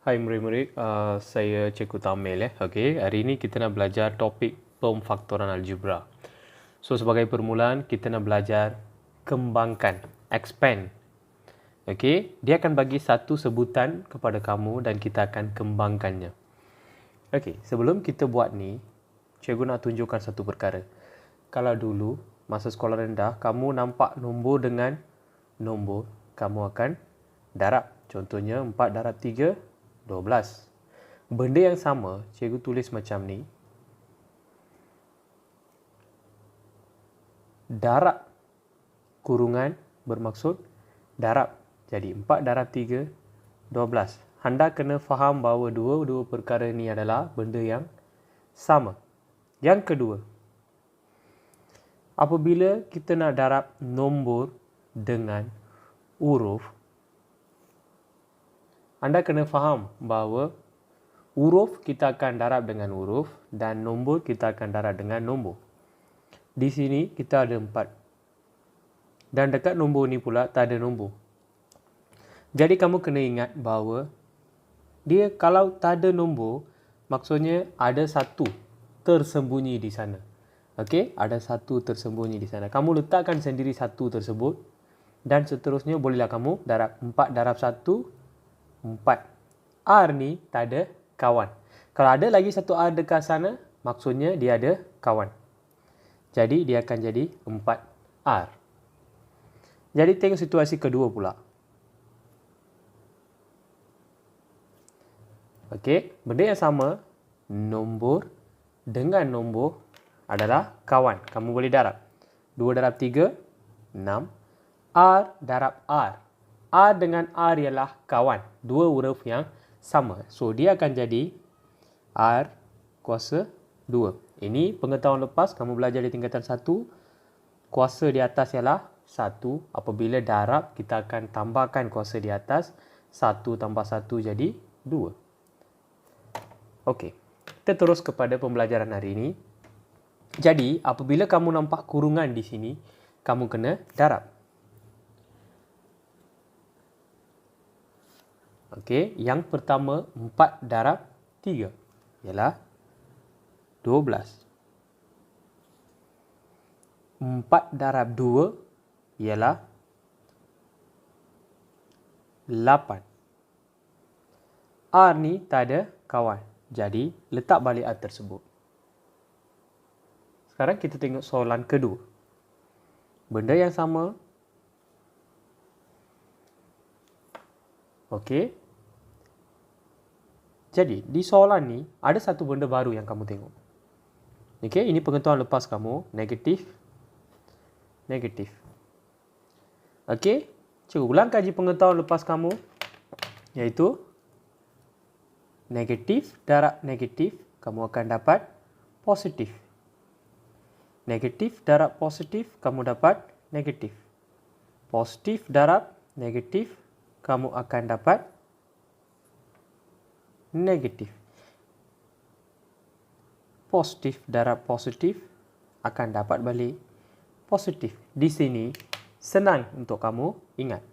Hai murid-murid, saya Cikgu Tamil ya. Okey, hari ini kita nak belajar topik pemfaktoran algebra. So sebagai permulaan kita nak belajar kembangkan, expand. Okey, dia akan bagi satu sebutan kepada kamu dan kita akan kembangkannya. Okey, sebelum kita buat ni, cikgu nak tunjukkan satu perkara. Kalau dulu masa sekolah rendah kamu nampak nombor dengan nombor, kamu akan darab. Contohnya 4 darab 3 12. Benda yang sama, cikgu tulis macam ni. Darab kurungan bermaksud darab. Jadi 4 darab 3, 12. Anda kena faham bahawa dua perkara ni adalah benda yang sama. Yang kedua, apabila kita nak darab nombor dengan huruf, anda kena faham bahawa huruf kita akan darab dengan huruf dan nombor kita akan darab dengan nombor. Di sini kita ada 4. Dan dekat nombor ni pula tak ada nombor. Jadi kamu kena ingat bahawa dia kalau tak ada nombor, maksudnya ada satu tersembunyi di sana. Okey, ada satu tersembunyi di sana. Kamu letakkan sendiri satu tersebut dan seterusnya bolehlah kamu darab 4 darab 1, 4. R ni tak ada kawan. Kalau ada lagi satu R dekat sana, maksudnya dia ada kawan. Jadi dia akan jadi 4R. Jadi tengok situasi kedua pula. Okey, benda yang sama, nombor dengan nombor adalah kawan. Kamu boleh darab. 2 darab 3, 6. R darab R. R dengan R ialah kawan. Dua huruf yang sama. So, dia akan jadi R kuasa 2. Ini pengetahuan lepas. Kamu belajar di tingkatan 1. Kuasa di atas ialah 1. Apabila darab, kita akan tambahkan kuasa di atas. 1 tambah 1 jadi 2. Okey. Kita terus kepada pembelajaran hari ini. Jadi, apabila kamu nampak kurungan di sini, kamu kena darab. Okey, yang pertama 4 darab 3 ialah 12. 4 darab 2 ialah 8. R ni tak ada kawan. Jadi, letak balik R tersebut. Sekarang kita tengok soalan kedua. Benda yang sama. Okey. Jadi, di soalan ni, ada satu benda baru yang kamu tengok. Okey, ini pengetahuan lepas kamu. Negatif. Negatif. Okey, cikgu ulang kaji pengetahuan lepas kamu. Iaitu, negatif darab negatif, kamu akan dapat positif. Negatif darab positif, kamu dapat negatif. Positif darab negatif, kamu akan dapat negatif. Positif darab positif akan dapat balik positif. Di sini senang untuk kamu ingat.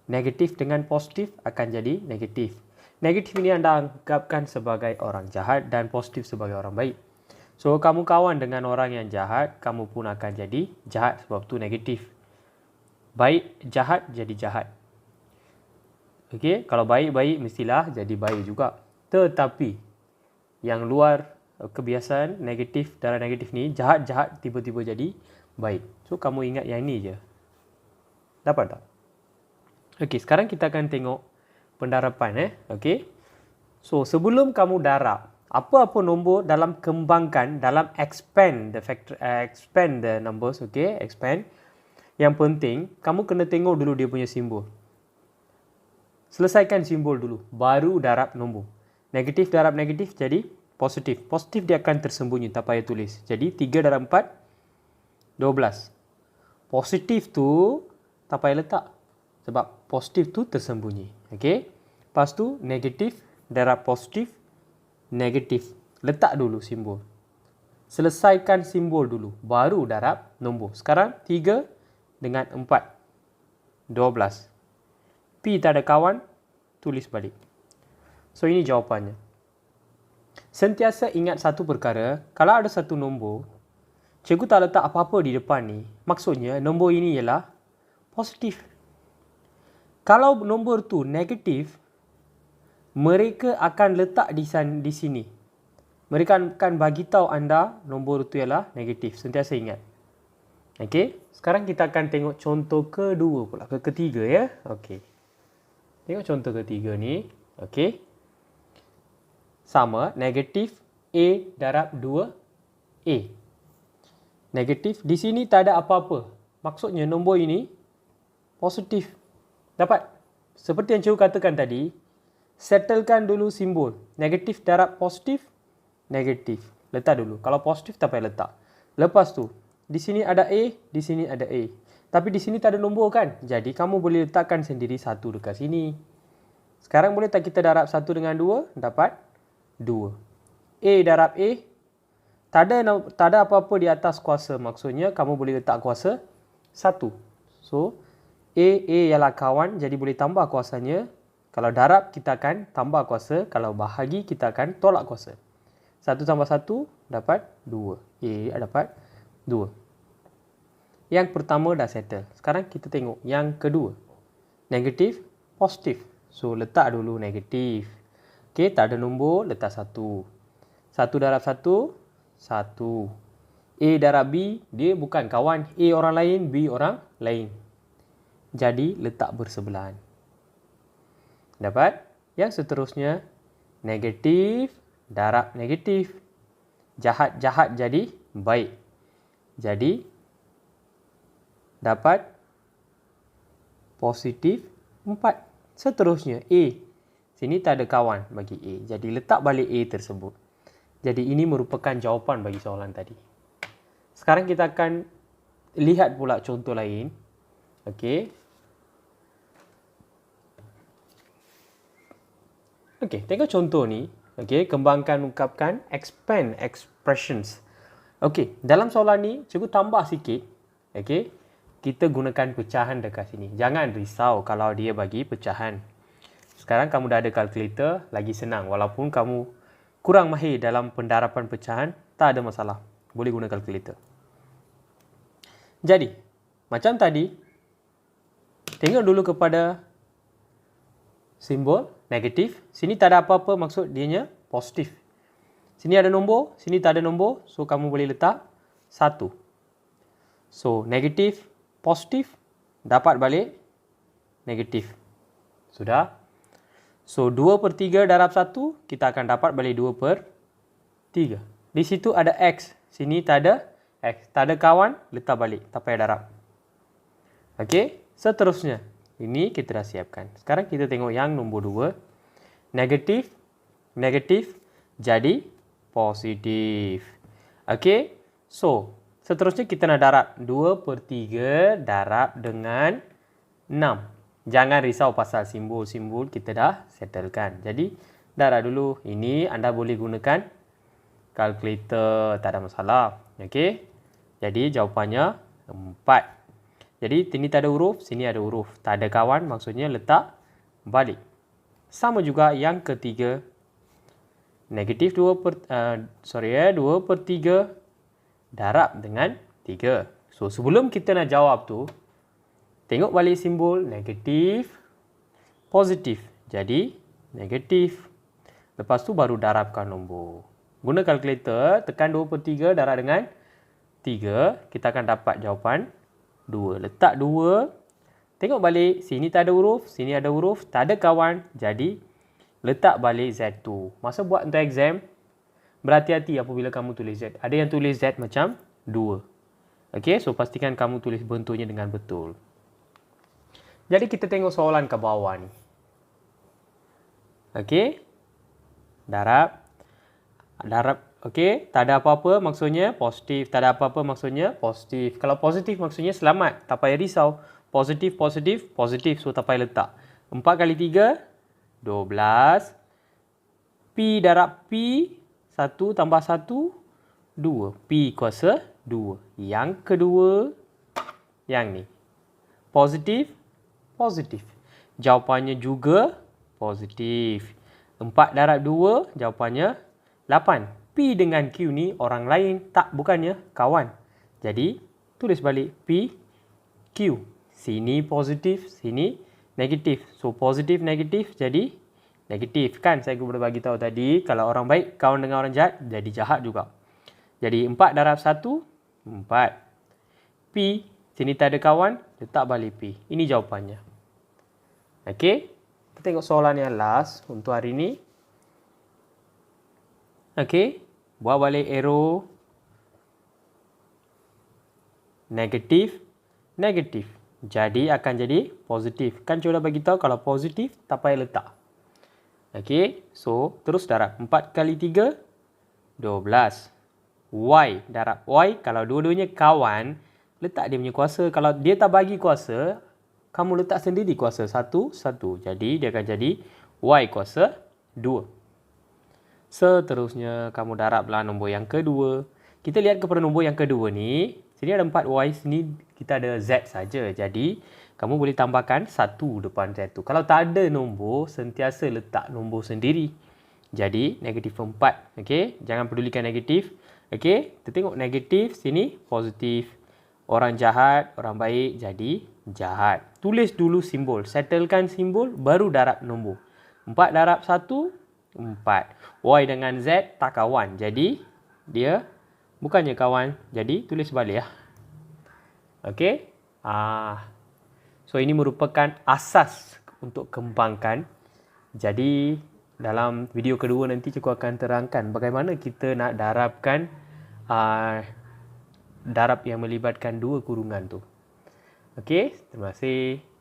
Negatif dengan positif akan jadi negatif. Negatif ini anda anggapkan sebagai orang jahat dan positif sebagai orang baik. So, kamu kawan dengan orang yang jahat, kamu pun akan jadi jahat sebab tu negatif. Baik, jahat jadi jahat. Okey, kalau baik-baik mestilah jadi baik juga. Tetapi yang luar kebiasaan negatif darab negatif ni, jahat-jahat tiba-tiba jadi baik. So, kamu ingat yang ni je. Dapat tak? Okey, sekarang kita akan tengok pendarapan. Okey. So, sebelum kamu darab, apa-apa nombor dalam kembangkan, dalam expand the numbers, okey, expand. Yang penting, kamu kena tengok dulu dia punya simbol. Selesaikan simbol dulu, baru darab nombor. Negatif darab negatif jadi positif. Positif dia akan tersembunyi, tak payah tulis. Jadi 3 darab 4, 12. Positif tu tak payah letak. Sebab positif tu tersembunyi. Okey. Lepas tu negatif darab positif, negatif. Letak dulu simbol. Selesaikan simbol dulu, baru darab nombor. Sekarang 3 dengan 4, 12. P tak ada kawan, tulis balik. So, ini jawapannya. Sentiasa ingat satu perkara, kalau ada satu nombor, cikgu tak letak apa-apa di depan ni, maksudnya nombor ini ialah positif. Kalau nombor tu negatif, mereka akan letak di sini. Mereka akan bagi tahu anda nombor itu ialah negatif. Sentiasa ingat. Okey, sekarang kita akan tengok contoh kedua pula, ketiga ya. Okey. Tengok contoh ketiga ni. Okey. Sama, negatif A darab 2A. Negatif, di sini tak ada apa-apa. Maksudnya nombor ini positif. Dapat? Seperti yang cikgu katakan tadi, settlekan dulu simbol. Negatif darab positif, negatif. Letak dulu. Kalau positif, tak payah letak. Lepas tu, di sini ada A, di sini ada A. Tapi di sini tak ada nombor kan? Jadi, kamu boleh letakkan sendiri satu dekat sini. Sekarang boleh tak kita darab 1 dengan 2? Dapat 2. A darab A. Tak ada apa-apa di atas kuasa. Maksudnya, kamu boleh letak kuasa 1. So, A ialah kawan. Jadi, boleh tambah kuasanya. Kalau darab, kita akan tambah kuasa. Kalau bahagi, kita akan tolak kuasa. 1 tambah 1 dapat 2. A dapat 2. Yang pertama dah settle. Sekarang kita tengok yang kedua. Negatif, positif. So, letak dulu negatif. Okey, tak ada nombor, letak 1. 1 darab 1, 1. A darab B, dia bukan kawan. A orang lain, B orang lain. Jadi, letak bersebelahan. Dapat? Yang seterusnya, negatif darab negatif. Jahat-jahat jadi baik. Jadi, dapat positif 4. Seterusnya, A. Sini tak ada kawan bagi A. Jadi, letak balik A tersebut. Jadi, ini merupakan jawapan bagi soalan tadi. Sekarang kita akan lihat pula contoh lain. Okey. Okey, tengok contoh ni. Okey, kembangkan, ungkapkan, expand expressions. Okey, dalam soalan ni, cikgu tambah sikit. Okey, kita gunakan pecahan dekat sini. Jangan risau kalau dia bagi pecahan. Sekarang kamu dah ada kalkulator, lagi senang. Walaupun kamu kurang mahir dalam pendarapan pecahan, tak ada masalah. Boleh guna kalkulator. Jadi, macam tadi, tengok dulu kepada simbol negatif. Sini tak ada apa-apa, maksud dianya positif. Sini ada nombor, sini tak ada nombor. So, kamu boleh letak 1. So, negatif, positif, dapat balik negatif. Sudah? So, 2/3 darab 1, kita akan dapat balik 2/3. Di situ ada X. Sini tak ada X. Tak ada kawan, letak balik. Tak payah darab. Okey, seterusnya. Ini kita dah siapkan. Sekarang kita tengok yang nombor 2. Negatif, negatif, jadi positif. Okey, so, seterusnya kita nak darab. 2/3 darab dengan 6. Jangan risau pasal simbol-simbol kita dah settlekan. Jadi, darab dulu. Ini anda boleh gunakan kalkulator. Tak ada masalah. Okey. Jadi, jawapannya 4. Jadi, sini tak ada huruf. Sini ada huruf. Tak ada kawan. Maksudnya letak balik. Sama juga yang ketiga. Negatif 2/3 darab dengan 3. So, sebelum kita nak jawab tu, tengok balik simbol negatif, positif. Jadi, negatif. Lepas tu baru darabkan nombor. Guna kalkulator, tekan 2/3 darab dengan 3. Kita akan dapat jawapan 2. Letak 2. Tengok balik, sini tak ada huruf, sini ada huruf, tak ada kawan. Jadi, letak balik Z2. Masa buat untuk exam, berhati-hati apabila kamu tulis Z. Ada yang tulis Z macam 2. Okey, so pastikan kamu tulis bentuknya dengan betul. Jadi kita tengok soalan ke bawah ni. Okey. Darab. Okey, tak ada apa-apa maksudnya positif. Tak ada apa-apa maksudnya positif. Kalau positif maksudnya selamat. Tak payah risau. Positif, positif, positif. So tak payah letak. 4 kali 3, 12. P darab P. 1 tambah 1, 2. P kuasa 2. Yang kedua, yang ni. Positif, positif. Jawapannya juga positif. 4 darab 2, jawapannya 8. P dengan Q ni orang lain, tak, bukannya kawan. Jadi, tulis balik P, Q. Sini positif, sini negatif. So, positif, negatif jadi negatif. Kan saya boleh bagi tahu tadi, kalau orang baik kawan dengan orang jahat, jadi jahat juga. Jadi, 4 darab 1, 4. P, sini tak ada kawan, letak balik P. Ini jawapannya. Okey. Kita tengok soalan yang last untuk hari ini. Okey. Buat balik arrow. Negatif. Negatif. Jadi akan jadi positif. Kan saya dah bagi tahu kalau positif tak payah letak. Okey. So, terus darab. 4 kali 3, 12. Y darab Y. Kalau dua-duanya kawan, letak dia punya kuasa. Kalau dia tak bagi kuasa, kamu letak sendiri kuasa 1, 1. Jadi, dia akan jadi Y kuasa 2. Seterusnya, kamu darablah nombor yang kedua. Kita lihat kepada nombor yang kedua ni. Sini ada 4Y, sini kita ada Z saja. Jadi, kamu boleh tambahkan 1 depan Z tu. Kalau tak ada nombor, sentiasa letak nombor sendiri. Jadi, negatif 4. Okey, jangan pedulikan negatif. Okey, kita tengok negatif, sini positif. Orang jahat, orang baik jadi jahat. Tulis dulu simbol. Settlekan simbol, baru darab nombor. 4 darab 1, 4. Y dengan Z tak kawan. Jadi, dia bukannya kawan. Jadi, tulis balik ya. Okey. So, ini merupakan asas untuk kembangkan. Jadi, dalam video kedua nanti cikgu akan terangkan bagaimana kita nak darabkan darab yang melibatkan dua kurungan tu. Okey, terima kasih.